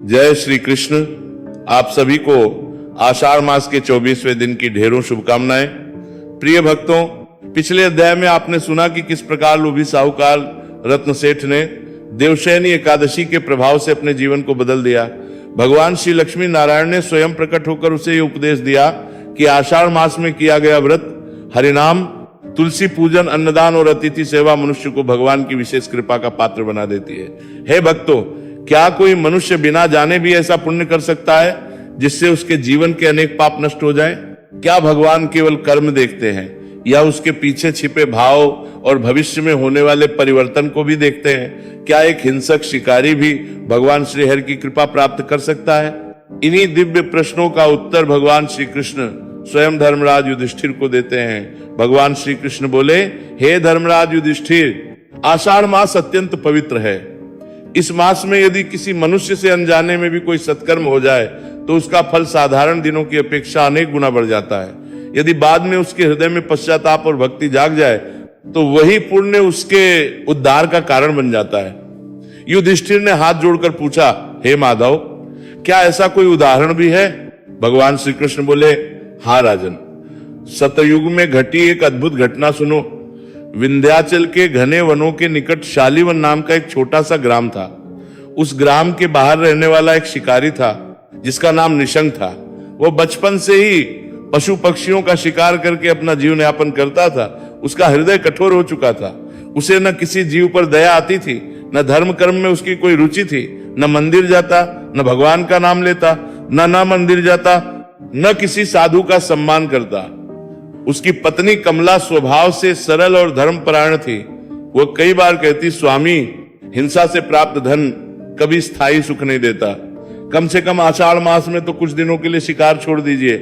जय श्री कृष्ण। आप सभी को आषाढ़ मास के 24वें दिन की ढेरों शुभकामनाएं। प्रिय भक्तों, पिछले अध्याय में आपने सुना कि किस प्रकार लोभी साहूकार रत्न सेठ ने देवशयनी एकादशी के प्रभाव से अपने जीवन को बदल दिया। भगवान श्री लक्ष्मी नारायण ने स्वयं प्रकट होकर उसे ये उपदेश दिया कि आषाढ़ मास में किया गया व्रत, हरिनाम, तुलसी पूजन, अन्नदान और अतिथि सेवा मनुष्य को भगवान की विशेष कृपा का पात्र बना देती है। हे भक्तों, क्या कोई मनुष्य बिना जाने भी ऐसा पुण्य कर सकता है जिससे उसके जीवन के अनेक पाप नष्ट हो जाएं? क्या भगवान केवल कर्म देखते हैं या उसके पीछे छिपे भाव और भविष्य में होने वाले परिवर्तन को भी देखते हैं? क्या एक हिंसक शिकारी भी भगवान श्री हरि की कृपा प्राप्त कर सकता है? इन्हीं दिव्य प्रश्नों का उत्तर भगवान श्री कृष्ण स्वयं धर्मराज युधिष्ठिर को देते हैं। भगवान श्री कृष्ण बोले, हे धर्मराज युधिष्ठिर, आषाढ़ मास अत्यंत पवित्र है। इस मास में यदि किसी मनुष्य से अनजाने में भी कोई सत्कर्म हो जाए तो उसका फल साधारण दिनों की अपेक्षा अनेक गुना बढ़ जाता है। यदि बाद में उसके हृदय में पश्चाताप और भक्ति जाग जाए तो वही पुण्य उसके उद्धार का कारण बन जाता है। युधिष्ठिर ने हाथ जोड़कर पूछा, हे माधव, क्या ऐसा कोई उदाहरण भी है? भगवान श्री कृष्ण बोले, हाँ राजन, सतयुग में घटी एक अद्भुत घटना सुनो। विंध्याचल के घने वनों के निकट शालीवन नाम का एक छोटा सा ग्राम था। उस ग्राम के बाहर रहने वाला एक शिकारी था जिसका नाम निशंग था। वो बचपन से ही पशु पक्षियों का शिकार करके अपना जीवन यापन करता था। उसका हृदय कठोर हो चुका था। उसे न किसी जीव पर दया आती थी, न धर्म कर्म में उसकी कोई रुचि थी, न मंदिर जाता, न भगवान का नाम लेता, न मंदिर जाता, न किसी साधु का सम्मान करता। उसकी पत्नी कमला स्वभाव से सरल और धर्मपरायण थी। वो कई बार कहती, स्वामी, हिंसा से प्राप्त धन कभी स्थायी सुख नहीं देता। कम से कम आषाढ़ मास में तो कुछ दिनों के लिए शिकार छोड़ दीजिए।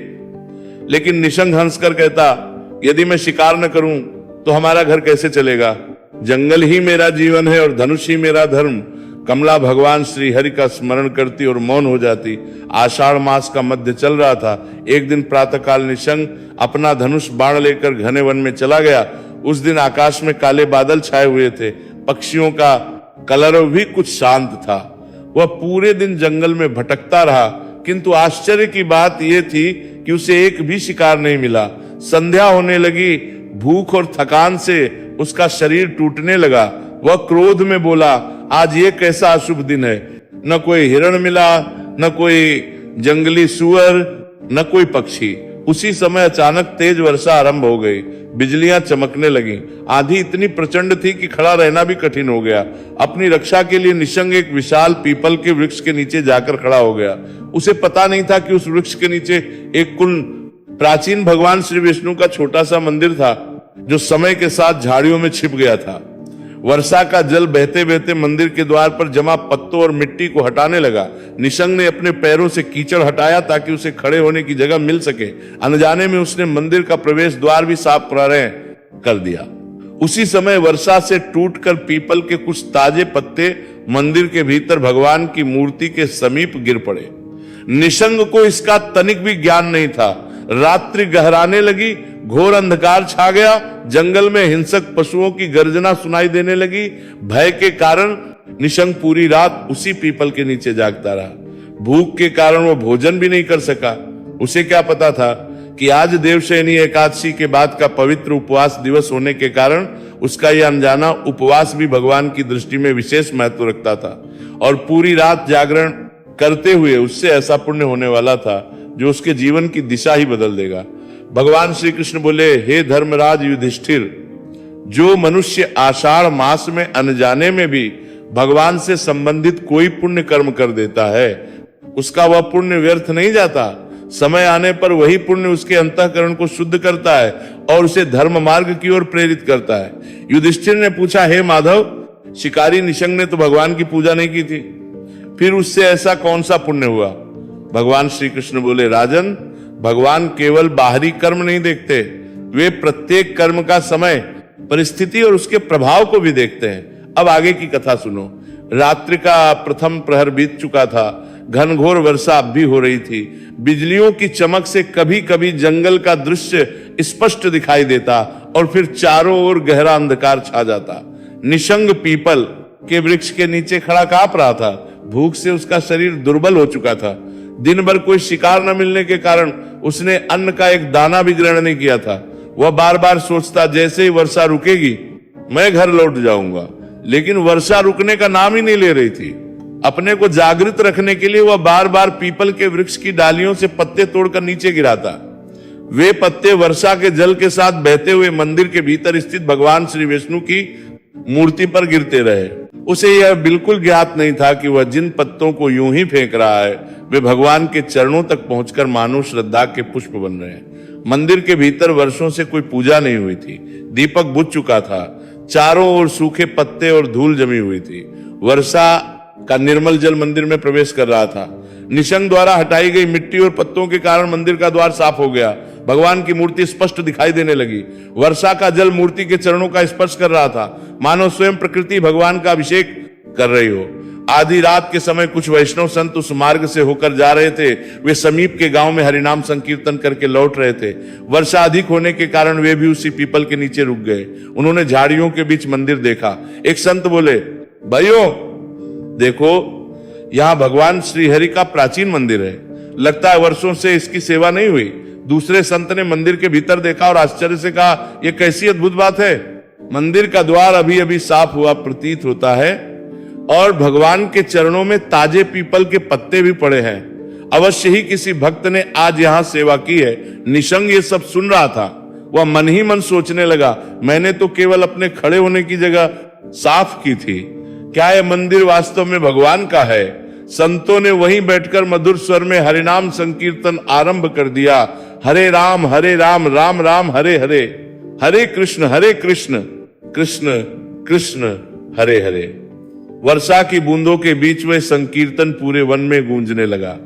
लेकिन निशंग हंसकर कहता, यदि मैं शिकार न करूं तो हमारा घर कैसे चलेगा? जंगल ही मेरा जीवन है और धनुष ही मेरा धर्म। कमला भगवान श्री हरि का स्मरण करती और मौन हो जाती। आषाढ़ मास का मध्य चल रहा था। एक दिन प्रातःकाल निशंग अपना धनुष बाण लेकर घने वन में चला गया। उस दिन आकाश में काले बादल छाए हुए थे। पक्षियों का कलरव भी कुछ शांत था। वह पूरे दिन जंगल में भटकता रहा, किंतु आश्चर्य की बात यह थी कि उसे एक भी शिकार नहीं मिला। संध्या होने लगी। भूख और थकान से उसका शरीर टूटने लगा। वह क्रोध में बोला, आज ये कैसा अशुभ दिन है। न कोई हिरण मिला, न कोई जंगली सुअर, न कोई पक्षी। उसी समय अचानक तेज वर्षा आरंभ हो गई। बिजलियां चमकने लगीं। आंधी इतनी प्रचंड थी कि खड़ा रहना भी कठिन हो गया। अपनी रक्षा के लिए निशंग एक विशाल पीपल के वृक्ष के नीचे जाकर खड़ा हो गया। उसे पता नहीं था कि उस वृक्ष के नीचे एक कुल प्राचीन भगवान श्री विष्णु का छोटा सा मंदिर था जो समय के साथ झाड़ियों में छिप गया था। वर्षा का जल बहते बहते मंदिर के द्वार पर जमा पत्तों और मिट्टी को हटाने लगा। निशंग ने अपने पैरों से कीचड़ हटाया ताकि उसे खड़े होने की जगह मिल सके। अनजाने में उसने मंदिर का प्रवेश द्वार भी साफ कर दिया। उसी समय वर्षा से टूटकर पीपल के कुछ ताजे पत्ते मंदिर के भीतर भगवान की मूर्ति के समीप गिर पड़े। निशंग को इसका तनिक भी ज्ञान नहीं था। रात्रि गहराने लगी। घोर अंधकार छा गया। जंगल में हिंसक पशुओं की गर्जना सुनाई देने लगी। भय के कारण निशंग पूरी रात उसी पीपल के नीचे जागता रहा। भूख के कारण वो भोजन भी नहीं कर सका। उसे क्या पता था कि आज देवशयनी एकादशी के बाद का पवित्र उपवास दिवस होने के कारण उसका यह अनजाना उपवास भी भगवान की दृष्टि में विशेष महत्व रखता था और पूरी रात जागरण करते हुए उससे ऐसा पुण्य होने वाला था जो उसके जीवन की दिशा ही बदल देगा। भगवान श्री कृष्ण बोले, हे धर्मराज युधिष्ठिर, जो मनुष्य आषाढ़ मास में अनजाने में भी भगवान से संबंधित कोई पुण्य कर्म कर देता है उसका वह पुण्य व्यर्थ नहीं जाता। समय आने पर वही पुण्य उसके अंतःकरण को शुद्ध करता है और उसे धर्म मार्ग की ओर प्रेरित करता है। युधिष्ठिर ने पूछा, हे माधव, शिकारी निशंग ने तो भगवान की पूजा नहीं की थी, फिर उससे ऐसा कौन सा पुण्य हुआ? भगवान श्री कृष्ण बोले, राजन, भगवान केवल बाहरी कर्म नहीं देखते, वे प्रत्येक कर्म का समय, परिस्थिति और उसके प्रभाव को भी देखते हैं। अब आगे की कथा सुनो। रात्रि का प्रथम प्रहर बीत चुका था। घनघोर वर्षा अब भी हो रही थी। बिजलियों की चमक से कभी कभी जंगल का दृश्य स्पष्ट दिखाई देता और फिर चारों ओर गहरा अंधकार छा जाता। निशंग पीपल के वृक्ष के नीचे खड़ा कांप रहा था। भूख से उसका शरीर दुर्बल हो चुका था। दिन भर कोई शिकार न मिलने के कारण उसने अन्न का एक दाना भी ग्रहण नहीं किया था। वह बार बार सोचता, जैसे ही वर्षा रुकेगी मैं घर लौट जाऊंगा, लेकिन वर्षा रुकने का नाम ही नहीं ले रही थी। अपने को जागृत रखने के लिए वह बार बार पीपल के वृक्ष की डालियों से पत्ते तोड़कर नीचे गिराता। वे पत्ते वर्षा के जल के साथ बहते हुए मंदिर के भीतर स्थित भगवान श्री विष्णु की मूर्ति पर गिरते रहे। उसे यह बिल्कुल ज्ञात नहीं था कि वह जिन पत्तों को यूं ही फेंक रहा है वे भगवान के चरणों तक पहुंचकर मानो श्रद्धा के पुष्प बन रहे हैं। मंदिर के भीतर वर्षों से कोई पूजा नहीं हुई थी। दीपक बुझ चुका था। चारों ओर सूखे पत्ते और धूल जमी हुई थी। वर्षा का निर्मल जल मंदिर में प्रवेश कर रहा था। निशंग द्वारा हटाई गई मिट्टी और पत्तों के कारण मंदिर का द्वार साफ हो गया। भगवान की मूर्ति स्पष्ट दिखाई देने लगी। वर्षा का जल मूर्ति के चरणों का स्पर्श कर रहा था, मानो स्वयं प्रकृति भगवान का अभिषेक कर रही हो। आधी रात के समय कुछ वैष्णव संत उस मार्ग से होकर जा रहे थे। वे समीप के गांव में हरिनाम संकीर्तन करके लौट रहे थे। वर्षा अधिक होने के कारण वे भी उसी पीपल के नीचे रुक गए। उन्होंने झाड़ियों के बीच मंदिर देखा। एक संत बोले, भाइयों देखो, यहाँ भगवान श्री हरि का प्राचीन मंदिर है। लगता है वर्षों से इसकी सेवा नहीं हुई। दूसरे संत ने मंदिर के भीतर देखा और आश्चर्य से कहा, यह कैसी अद्भुत बात है। मंदिर का द्वार अभी अभी साफ हुआ प्रतीत होता है और भगवान के चरणों में ताजे पीपल के पत्ते भी पड़े हैं। अवश्य ही किसी भक्त ने आज यहाँ सेवा की है। निशंग ये सब सुन रहा था। वह मन ही मन सोचने लगा, मैंने तो केवल अपने खड़े होने की जगह साफ की थी, क्या यह मंदिर वास्तव में भगवान का है? संतों ने वहीं बैठकर मधुर स्वर में हरिनाम संकीर्तन आरंभ कर दिया। हरे राम राम राम हरे हरे, हरे कृष्ण कृष्ण कृष्ण हरे हरे। वर्षा की बूंदों के बीच में संकीर्तन पूरे वन में गूंजने लगा।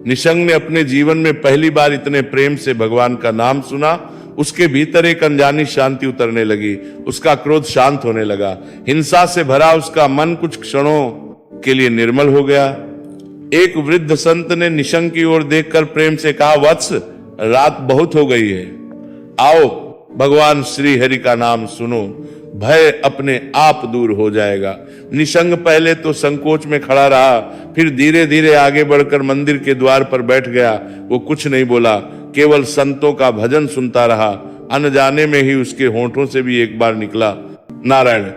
निशंग ने अपने जीवन में पहली बार इतने प्रेम से भगवान का नाम सुना। उसके भीतर एक अनजानी शांति उतरने लगी। उसका क्रोध शांत होने लगा। हिंसा से भरा उसका मन कुछ क्षणों के लिए निर्मल हो गया। एक वृद्ध संत ने निशंग की ओर देखकर प्रेम से कहा, वत्स रात बहुत हो गई है, आओ भगवान श्री हरि का नाम सुनो, भय अपने आप दूर हो जाएगा। निशंग पहले तो संकोच में खड़ा रहा, फिर धीरे धीरे आगे बढ़कर मंदिर के द्वार पर बैठ गया। वो कुछ नहीं बोला, केवल संतों का भजन सुनता रहा। अनजाने में ही उसके होठों से भी एक बार निकला, नारायण।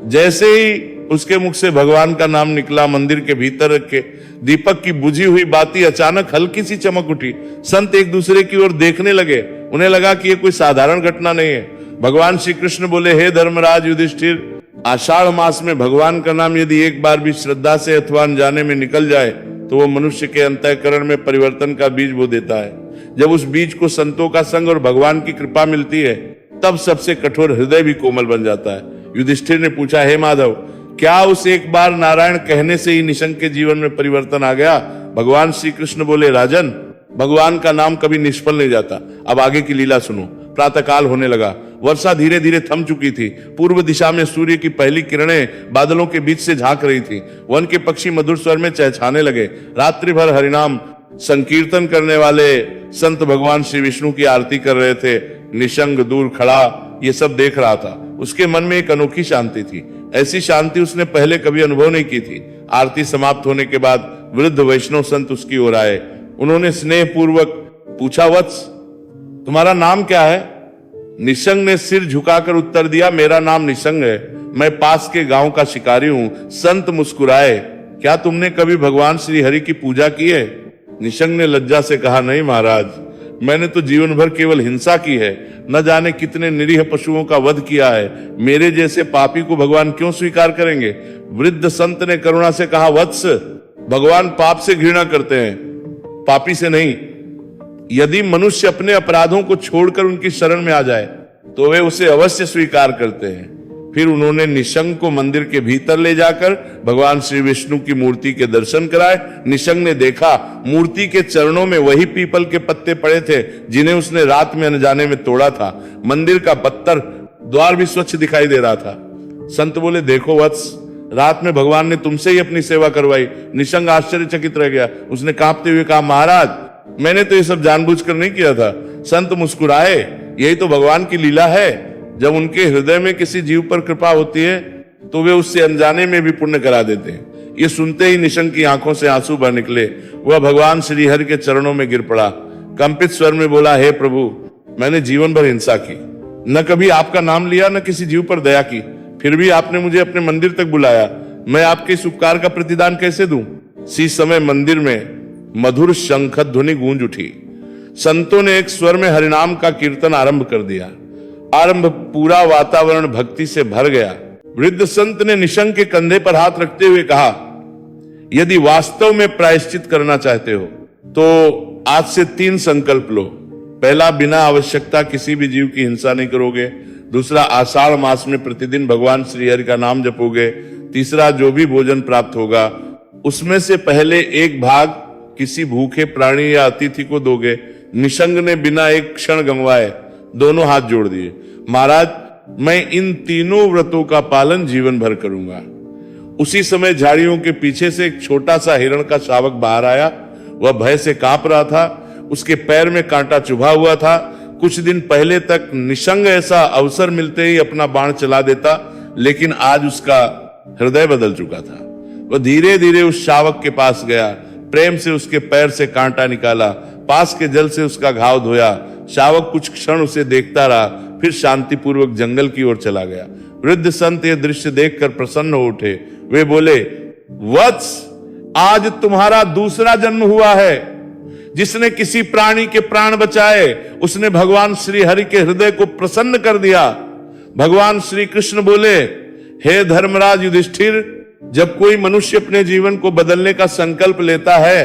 जैसे ही उसके मुख से भगवान का नाम निकला, मंदिर के भीतर के दीपक की बुझी हुई बाती अचानक हल्की सी चमक उठी। संत एक दूसरे की ओर देखने लगे। उन्हें लगा कि यह कोई साधारण घटना नहीं है। भगवान श्री कृष्ण बोले, हे धर्मराज युधिष्ठिर, आषाढ़ मास में भगवान का नाम यदि एक बार भी श्रद्धा से अथवा अनजाने में निकल जाए तो वह मनुष्य के अंतःकरण में परिवर्तन का बीज बो देता है। जब उस बीज को संतों का संग और भगवान की कृपा मिलती है तब सबसे कठोर हृदय भी कोमल बन जाता है। युधिष्ठिर ने पूछा, हे माधव, क्या उस एक बार नारायण कहने से ही निशंग के जीवन में परिवर्तन आ गया? भगवान श्री कृष्ण बोले, राजन, भगवान का नाम कभी निष्फल नहीं जाता। अब आगे की लीला सुनो। प्रातःकाल होने लगा। वर्षा धीरे धीरे थम चुकी थी। पूर्व दिशा में सूर्य की पहली किरणें बादलों के बीच से झांक रही थी। वन के पक्षी मधुर स्वर में चहचहाने लगे। रात्रि भर हरिनाम संकीर्तन करने वाले संत भगवान श्री विष्णु की आरती कर रहे थे। निशंग दूर खड़ा ये सब देख रहा था। उसके मन में एक अनोखी शांति थी। ऐसी शांति उसने पहले कभी अनुभव नहीं की थी। आरती समाप्त होने के बाद वृद्ध वैष्णव संत उसकी ओर आए। उन्होंने स्नेह पूर्वक पूछा, वत्स, तुम्हारा नाम क्या है? निशंग ने सिर झुकाकर उत्तर दिया, मेरा नाम निशंग है, मैं पास के गांव का शिकारी हूं। संत मुस्कुराए, क्या तुमने कभी भगवान श्री हरि की पूजा की है? निशंग ने लज्जा से कहा, नहीं महाराज, मैंने तो जीवन भर केवल हिंसा की है। न जाने कितने निरीह पशुओं का वध किया है। मेरे जैसे पापी को भगवान क्यों स्वीकार करेंगे? वृद्ध संत ने करुणा से कहा, वत्स, भगवान पाप से घृणा करते हैं, पापी से नहीं। यदि मनुष्य अपने अपराधों को छोड़कर उनकी शरण में आ जाए तो वे उसे अवश्य स्वीकार करते हैं। फिर उन्होंने निशंग को मंदिर के भीतर ले जाकर भगवान श्री विष्णु की मूर्ति के दर्शन कराए। निशंग ने देखा मूर्ति के चरणों में वही पीपल के पत्ते पड़े थे जिन्हें उसने रात में अनजाने में तोड़ा था। मंदिर का बत्तर द्वार भी स्वच्छ दिखाई दे रहा था। संत बोले, देखो वत्स, रात में भगवान ने तुमसे ही अपनी सेवा करवाई। निशंग आश्चर्यचकित रह गया। उसने कांपते हुए कहा, महाराज, मैंने तो ये सब जानबूझकर नहीं किया था। संत मुस्कुराए, यही तो भगवान की लीला है। जब उनके हृदय में किसी जीव पर कृपा होती है तो वे उससे अनजाने में भी पुण्य करा देते हैं। ये सुनते ही निशंक की आंखों से आंसू बह निकले। वह भगवान श्रीहरि के चरणों में गिर पड़ा। कंपित स्वर में बोला, हे प्रभु, मैंने जीवन भर हिंसा की, न कभी आपका नाम लिया, न किसी जीव पर दया की, फिर भी आपने मुझे अपने मंदिर तक बुलाया। मैं आपके इस उपकार का प्रतिदान कैसे दूं? इसी समय मंदिर में मधुर शंख ध्वनि गूंज उठी। संतों ने एक स्वर में हरिनाम का कीर्तन आरंभ कर दिया। पूरा वातावरण भक्ति से भर गया। वृद्ध संत ने निशंक के कंधे पर हाथ रखते हुए कहा, यदि वास्तव में प्रायश्चित करना चाहते हो तो आज से 3 संकल्प लो। पहला, बिना आवश्यकता किसी भी जीव की हिंसा नहीं करोगे। दूसरा, आषाढ़ मास में प्रतिदिन भगवान श्रीहरि का नाम जपोगे। तीसरा, जो भी भोजन प्राप्त होगा उसमें से पहले एक भाग किसी भूखे प्राणी या अतिथि को दोगे। निशंक ने बिना एक क्षण गंवाए दोनों हाथ जोड़ दिए। महाराज, मैं इन तीनों व्रतों का पालन जीवन भर करूंगा। उसी समय झाड़ियों के पीछे से एक छोटा सा हिरण का शावक बाहर आया। वह भय से कांप रहा था। उसके पैर में कांटा चुभा हुआ था। कुछ दिन पहले तक निशंक ऐसा अवसर मिलते ही अपना बाण चला देता, लेकिन आज उसका हृदय बदल चुका था। वह धीरे धीरे उस शावक के पास गया, प्रेम से उसके पैर से कांटा निकाला, पास के जल से उसका घाव धोया। शावक कुछ क्षण उसे देखता रहा, फिर शांतिपूर्वक जंगल की ओर चला गया। वृद्ध संत यह दृश्य देखकर प्रसन्न हो उठे। वे बोले, वत्स, आज तुम्हारा दूसरा जन्म हुआ है। जिसने किसी प्राणी के प्राण बचाए उसने भगवान श्री हरि के हृदय को प्रसन्न कर दिया। भगवान श्री कृष्ण बोले, हे धर्मराज युधिष्ठिर, जब कोई मनुष्य अपने जीवन को बदलने का संकल्प लेता है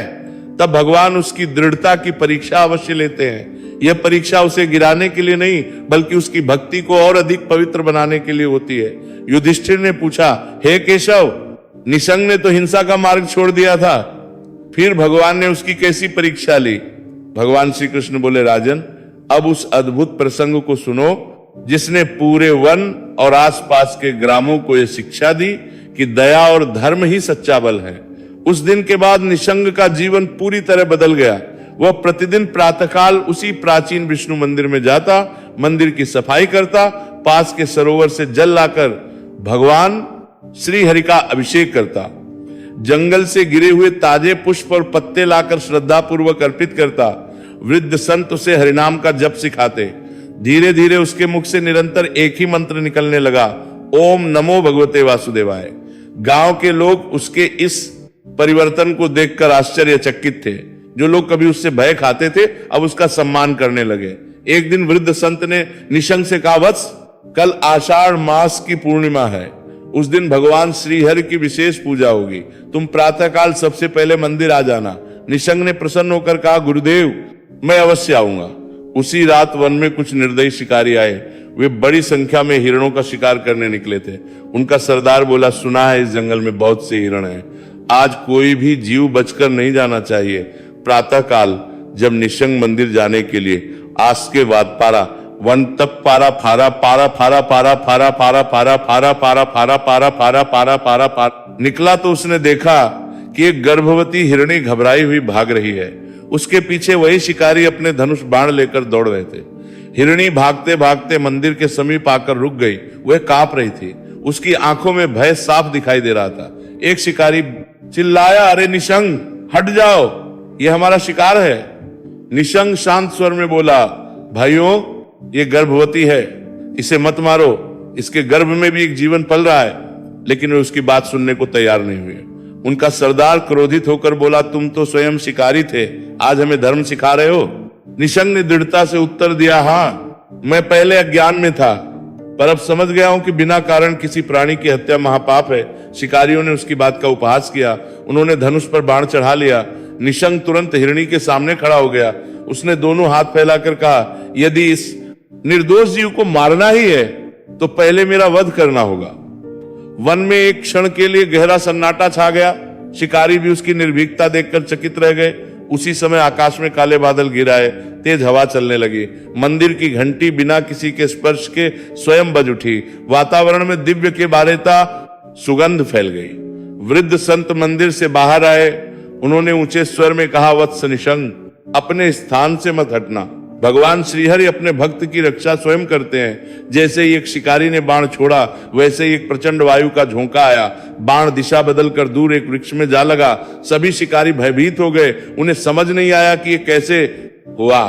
तब भगवान उसकी दृढ़ता की परीक्षा अवश्य लेते हैं। यह परीक्षा उसे गिराने के लिए नहीं, बल्कि उसकी भक्ति को और अधिक पवित्र बनाने के लिए होती है। युधिष्ठिर ने पूछा, हे केशव, निशंक ने तो हिंसा का मार्ग छोड़ दिया था, फिर भगवान ने उसकी कैसी परीक्षा ली? भगवान श्री कृष्ण बोले, राजन, अब उस अद्भुत प्रसंग को सुनो जिसने पूरे वन और आसपास के ग्रामों को यह शिक्षा दी कि दया और धर्म ही सच्चा बल है। उस दिन के बाद निशंक का जीवन पूरी तरह बदल गया। वह प्रतिदिन प्रातःकाल उसी प्राचीन विष्णु मंदिर में जाता, मंदिर की सफाई करता, पास के सरोवर से जल लाकर भगवान श्री हरि का अभिषेक करता, जंगल से गिरे हुए ताजे पुष्प और पत्ते लाकर श्रद्धा पूर्वक अर्पित करता। वृद्ध संत उसे हरिनाम का जप सिखाते। धीरे धीरे उसके मुख से निरंतर एक ही मंत्र निकलने लगा, ओम नमो भगवते वासुदेवाय। गांव के लोग उसके इस परिवर्तन को देखकर आश्चर्यचकित थे। जो लोग कभी उससे भय खाते थे अब उसका सम्मान करने लगे। एक दिन वृद्ध संत ने निशंक से कहा, वत्स, कल आषाढ़ मास की पूर्णिमा है। उस दिन भगवान श्री हरि की विशेष पूजा होगी। तुम प्रातःकाल सबसे पहले मंदिर आ जाना। निशंक ने प्रसन्न होकर कहा, गुरुदेव, मैं अवश्य आऊंगा। उसी रात वन में कुछ निर्दयी शिकारी आए। वे बड़ी संख्या में हिरणों का शिकार करने निकले थे। उनका सरदार बोला, सुना है इस जंगल में बहुत से हिरण हैं, आज कोई भी जीव बचकर नहीं जाना चाहिए। प्रातःकाल जब निशंक मंदिर जाने के लिए आज के बाद पारा वन तक पारा फारा पारा फारा पारा फारा फारा फारा फारा पारा फारा पारा फारा पारा पारा पारा निकला तो उसने देखा कि एक गर्भवती हिरणी घबराई हुई भाग रही है। उसके पीछे वही शिकारी अपने धनुष बाण लेकर दौड़ रहे थे। हिरणी भागते भागते मंदिर के समीप आकर रुक गई। वह कांप रही थी। उसकी आंखों में भय साफ दिखाई दे रहा था। एक शिकारी चिल्लाया, अरे निशंक, हट जाओ, यह हमारा शिकार है। निशंक शांत स्वर में बोला, भाइयों, ये गर्भवती है, इसे मत मारो, इसके गर्भ में भी एक जीवन पल रहा है। लेकिन वे उसकी बात सुनने को तैयार नहीं हुए। उनका सरदार क्रोधित होकर बोला, तुम तो स्वयं शिकारी थे, आज हमें धर्म सिखा रहे हो? निशंक ने दृढ़ता से उत्तर दिया, हाँ, मैं पहले अज्ञान में था, पर अब समझ गया हूं कि बिना कारण किसी प्राणी की हत्या महापाप है। शिकारियों ने उसकी बात का उपहास किया। उन्होंने धनुष पर बाण चढ़ा लिया। निशंक तुरंत हिरणी के सामने खड़ा हो गया। उसने दोनों हाथ फैलाकर कहा, यदि इस निर्दोष जीव को मारना ही है तो पहले मेरा वध करना होगा। वन में एक क्षण के लिए गहरा सन्नाटा छा गया। शिकारी भी उसकी निर्भीकता देखकर चकित रह गए। उसी समय आकाश में काले बादल घिर आए, तेज हवा चलने लगी। मंदिर की घंटी बिना किसी के स्पर्श के स्वयं बज उठी। वातावरण में दिव्य के बारेता सुगंध फैल गई। वृद्ध संत मंदिर से बाहर आए। उन्होंने ऊंचे स्वर में कहा, वत्स निशंक, अपने स्थान से मत हटना। भगवान श्रीहरि अपने भक्त की रक्षा स्वयं करते हैं। जैसे ही एक शिकारी ने बाण छोड़ा, वैसे ही एक प्रचंड वायु का झोंका आया, बाण दिशा बदलकर दूर एक वृक्ष में जा लगा। सभी शिकारी भयभीत हो गए, उन्हें समझ नहीं आया कि ये कैसे हुआ।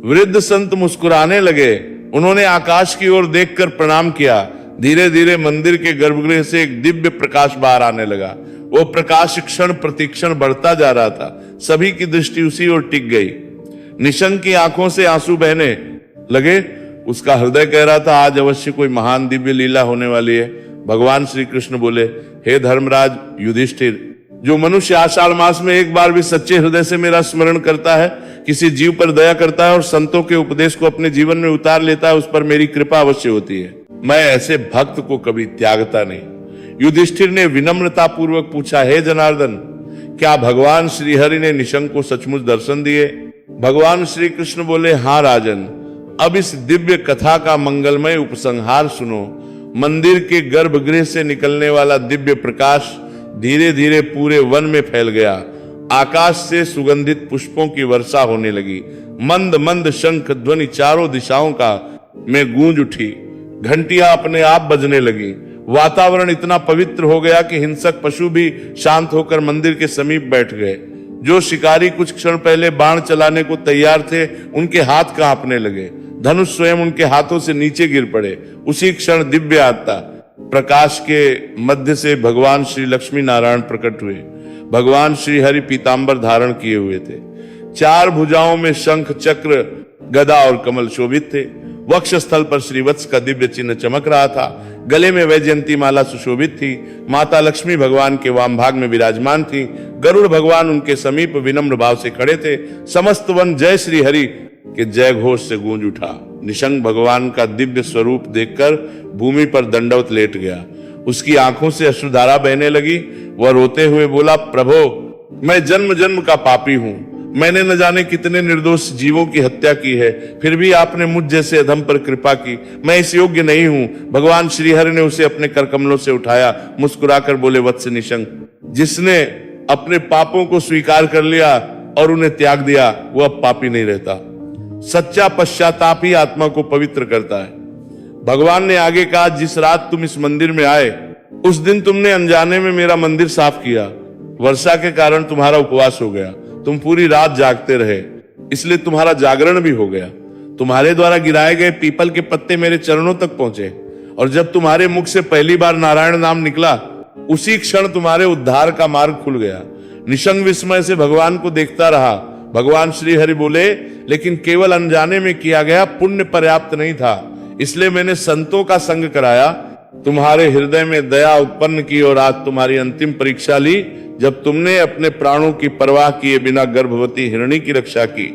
वृद्ध संत मुस्कुराने लगे, उन्होंने आकाश की ओर देखकर प्रणाम किया। धीरे धीरे मंदिर के गर्भगृह से एक दिव्य प्रकाश बाहर आने लगा। वो प्रकाश क्षण प्रतिक्षण बढ़ता जा रहा था। सभी की दृष्टि उसी ओर टिक गई। निशंक की आंखों से आंसू बहने लगे। उसका हृदय कह रहा था, आज अवश्य कोई महान दिव्य लीला होने वाली है। भगवान श्री कृष्ण बोले, हे धर्मराज युधिष्ठिर, जो मनुष्य आषाढ़ मास में एक बार भी सच्चे हृदय से मेरा स्मरण करता है, किसी जीव पर दया करता है और संतों के उपदेश को अपने जीवन में उतार लेता है, उस पर मेरी कृपा अवश्य होती है। मैं ऐसे भक्त को कभी त्यागता नहीं। युधिष्ठिर ने विनम्रता पूर्वक पूछा, हे जनार्दन, क्या भगवान श्रीहरि ने निशंक को सचमुच दर्शन दिए? भगवान श्री कृष्ण बोले, हाँ राजन, अब इस दिव्य कथा का मंगलमय उपसंहार सुनो। मंदिर के गर्भगृह से निकलने वाला दिव्य प्रकाश धीरे धीरे पूरे वन में फैल गया। आकाश से सुगंधित पुष्पों की वर्षा होने लगी। मंद मंद शंख ध्वनि चारों दिशाओं का में गूंज उठी। घंटियां अपने आप बजने लगी। वातावरण इतना पवित्र हो गया कि हिंसक पशु भी शांत होकर मंदिर के समीप बैठ गए। जो शिकारी कुछ क्षण पहले बाण चलाने को तैयार थे, उनके हाथ कांपने लगे। धनुष स्वयं उनके हाथों से नीचे गिर पड़े। उसी क्षण दिव्य आत्मा प्रकाश के मध्य से भगवान श्री लक्ष्मी नारायण प्रकट हुए। भगवान श्री हरि पीतांबर धारण किए हुए थे। चार भुजाओं में शंख, चक्र, गदा और कमल शोभित थे। वक्षस्थल पर श्रीवत्स का दिव्य चिन्ह चमक रहा था। गले में वैजयंती माला सुशोभित थी। माता लक्ष्मी भगवान के वाम भाग में विराजमान थी। गरुड़ भगवान उनके समीप विनम्र भाव से खड़े थे। समस्त वन जय श्री हरि के जय घोष से गूंज उठा। निशंक भगवान का दिव्य स्वरूप देखकर भूमि पर दंडवत लेट गया। उसकी आंखों से अश्रुधारा बहने लगी। वह रोते हुए बोला, प्रभो, मैं जन्म जन्म का पापी हूं। मैंने न जाने कितने निर्दोष जीवों की हत्या की है, फिर भी आपने मुझ जैसे अधम पर कृपा की। मैं इस योग्य नहीं हूं। भगवान श्रीहरि ने उसे अपने करकमलों से उठाया। मुस्कुराकर बोले, वत्स निशंक, जिसने अपने पापों को स्वीकार कर लिया और उन्हें त्याग दिया, वह अब पापी नहीं रहता। सच्चा पश्चाताप ही आत्मा को पवित्र करता है। भगवान ने आगे कहा, जिस रात तुम इस मंदिर में आए, उस दिन तुमने अनजाने में मेरा मंदिर साफ किया। वर्षा के कारण तुम्हारा उपवास हो गया। तुम पूरी रात जागते रहे, इसलिए तुम्हारा जागरण भी हो गया। तुम्हारे द्वारा गिराए गए पीपल के पत्ते मेरे चरणों तक पहुंचे, और जब तुम्हारे मुख से पहली बार नारायण नाम निकला, उसी क्षण तुम्हारे उद्धार का मार्ग खुल गया। निशंक विस्मय से भगवान को देखता रहा। भगवान श्री हरि बोले, लेकिन केवल अनजाने में किया गया पुण्य पर्याप्त नहीं था, इसलिए मैंने संतों का संग कराया, तुम्हारे हृदय में दया उत्पन्न की और आज तुम्हारी अंतिम परीक्षा ली, जब तुमने अपने प्राणों की परवाह किए बिना गर्भवती हिरणी की रक्षा की।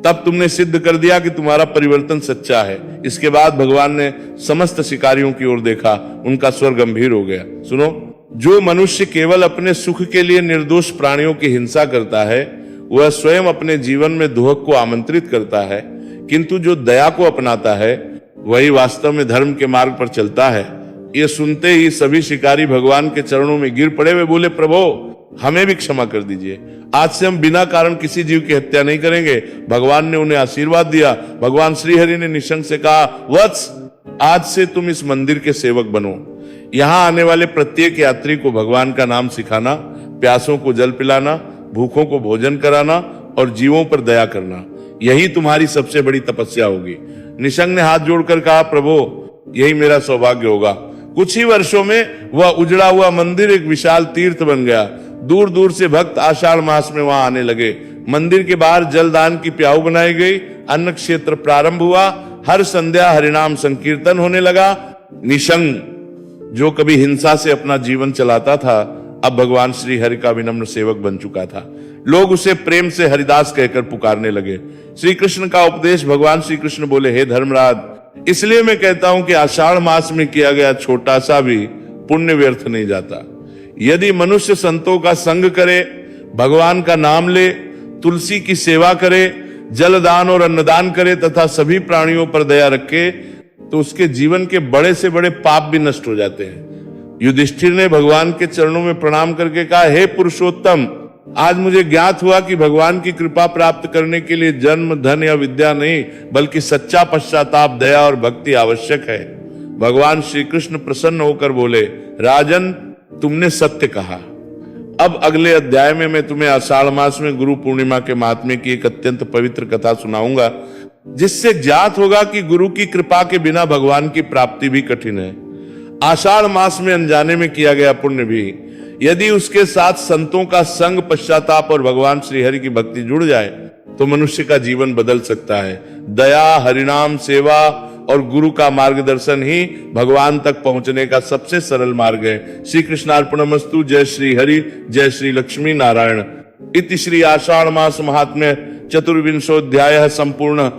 तब तुमने सिद्ध कर दिया कि तुम्हारा परिवर्तन सच्चा है। इसके बाद भगवान ने समस्त शिकारियों की ओर देखा। उनका स्वर गंभीर हो गया। सुनो, जो मनुष्य केवल अपने सुख के लिए निर्दोष प्राणियों की हिंसा करता है, वह स्वयं अपने जीवन में दुहक को आमंत्रित करता है, किंतु जो दया को अपनाता है, वही वास्तव में धर्म के मार्ग पर चलता है। ये सुनते ही सभी शिकारी भगवान के चरणों में गिर पड़े। वे बोले, प्रभो, हमें भी क्षमा कर दीजिए। आज से हम बिना कारण किसी जीव की हत्या नहीं करेंगे। भगवान ने उन्हें आशीर्वाद दिया। भगवान श्रीहरि ने निशंक से कहा, वत्स, आज से तुम इस मंदिर के सेवक बनो। यहाँ आने वाले प्रत्येक यात्री को भगवान का नाम सिखाना, प्यासों को जल पिलाना, भूखों को भोजन कराना और जीवों पर दया करना, यही तुम्हारी सबसे बड़ी तपस्या होगी। निशंक ने हाथ जोड़कर कहा, प्रभु, यही मेरा सौभाग्य होगा। कुछ ही वर्षों में वह उजड़ा हुआ मंदिर एक विशाल तीर्थ बन गया। दूर दूर से भक्त आषाढ़ मास में वहां आने लगे। मंदिर के बाहर जलदान की प्याऊ बनाई गई। अन्न क्षेत्र प्रारंभ हुआ। हर संध्या हरिनाम संकीर्तन होने लगा। निशंक, जो कभी हिंसा से अपना जीवन चलाता था, अब भगवान श्री हरि का विनम्र सेवक बन चुका था। लोग उसे प्रेम से हरिदास कहकर पुकारने लगे। श्री कृष्ण का उपदेश। भगवान श्री कृष्ण बोले, हे धर्मराज, इसलिए मैं कहता हूं कि आषाढ़ मास में किया गया छोटा सा भी पुण्य व्यर्थ नहीं जाता। यदि मनुष्य संतों का संग करे, भगवान का नाम ले, तुलसी की सेवा करे, जलदान और अन्नदान करे तथा सभी प्राणियों पर दया रखे, तो उसके जीवन के बड़े से बड़े पाप भी नष्ट हो जाते हैं। युधिष्ठिर ने भगवान के चरणों में प्रणाम करके कहा, हे पुरुषोत्तम, आज मुझे ज्ञात हुआ कि भगवान की कृपा प्राप्त करने के लिए जन्म, धन या विद्या नहीं, बल्कि सच्चा पश्चाताप, दया और भक्ति आवश्यक है। भगवान श्री कृष्ण प्रसन्न होकर बोले, राजन, तुमने सत्य कहा। अब अगले अध्याय में मैं तुम्हें आषाढ़ मास में गुरु पूर्णिमा के महात्म्य की एक अत्यंत पवित्र कथा सुनाऊंगा, जिससे ज्ञात होगा कि गुरु की कृपा के बिना भगवान की प्राप्ति भी कठिन है। आषाढ़ मास में अनजाने में किया गया पुण्य भी, यदि उसके साथ संतों का संग, पश्चाताप और भगवान श्री हरि की भक्ति जुड़ जाए, तो मनुष्य का जीवन बदल सकता है। दया, हरिनाम सेवा और गुरु का मार्गदर्शन ही भगवान तक पहुंचने का सबसे सरल मार्ग है। श्री कृष्णार्पणमस्तु। जय श्री हरि, जय श्री लक्ष्मी नारायण। इति श्री आषाढ़ मास महात्म्य चतुर्विंशोऽध्यायः संपूर्ण।